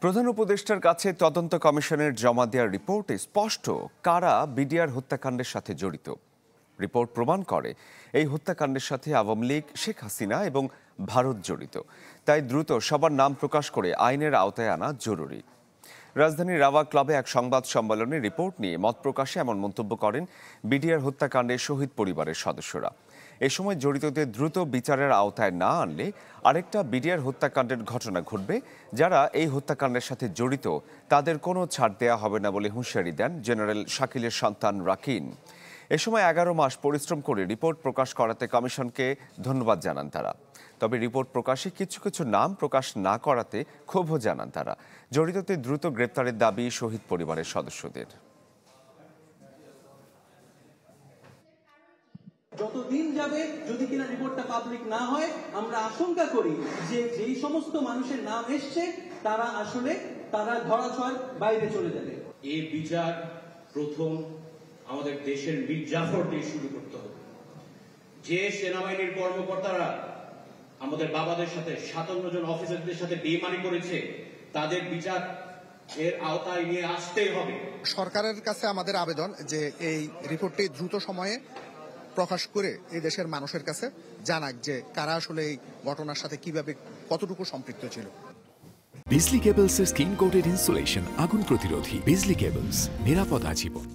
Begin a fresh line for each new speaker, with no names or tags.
প্রধান উপদেষ্টার কাছে তদন্ত কমিশনের জমা দেওয়ার রিপোর্টে স্পষ্ট কারা বিডিআর হত্যাকাণ্ডের সাথে জড়িত। রিপোর্ট প্রমাণ করে এই হত্যাকাণ্ডের সাথে আওয়ামী লীগ, শেখ হাসিনা এবং ভারত জড়িত। তাই দ্রুত সবার নাম প্রকাশ করে আইনের আওতায় আনা জরুরি। রাজধানীর রাওয়া ক্লাবে এক সংবাদ সম্মেলনে রিপোর্ট নিয়ে মত প্রকাশে এমন মন্তব্য করেন বিডিআর হত্যাকাণ্ডের শহীদ পরিবারের সদস্যরা। এ সময় জড়িতদের দ্রুত বিচারের আওতায় না আনলে আরেকটা বিডিআর হত্যাকাণ্ডের ঘটনা ঘটবে। যারা এই হত্যাকাণ্ডের সাথে জড়িত তাদের কোনো ছাড় দেওয়া হবে না বলে হুঁশিয়ারি দেন জেনারেল শাকিলের সন্তান রাকিন। এ সময় 11 মাস পরিশ্রম করে রিপোর্ট প্রকাশ করাতে কমিশনকে ধন্যবাদ জানান তারা। তবে রিপোর্ট প্রকাশে কিছু কিছু নাম প্রকাশ না করাতে ক্ষোভও জানান তারা। জড়িতদের দ্রুত গ্রেপ্তারের দাবি শহীদ পরিবারের সদস্যদের।
যতদিন যাবে যদি কিনা রিপোর্টটা পাবলিক না হয়, আমরা আশঙ্কা করি যে যেই সমস্ত মানুষের নাম এসছে তারা ধরাছোঁয়ার বাইরে চলে যাবে।
এই বিচার প্রথম আমাদের দেশের মীর জাফর দিয়ে শুরু করতে হবে। যে সেনাবাহিনীর কর্মকর্তারা আমাদের বাবাদের সাথে 57 জন অফিসারদের সাথে বেইমানি করেছে, তাদের বিচার এর আওতায় নিয়ে আসতেই হবে।
সরকারের কাছে আমাদের আবেদন যে এই রিপোর্টটি দ্রুত সময়ে প্রকাশ করে এই দেশের মানুষের কাছে জানাক যে কারা আসলে এই ঘটনার সাথে কিভাবে কতটুকু সম্পৃক্ত ছিল।
বিজলি কেবলস এর স্কিন কোটেড ইনসুলেশন আগুন প্রতিরোধী। বিজলি কেবলস, নিরাপদ আজীবন।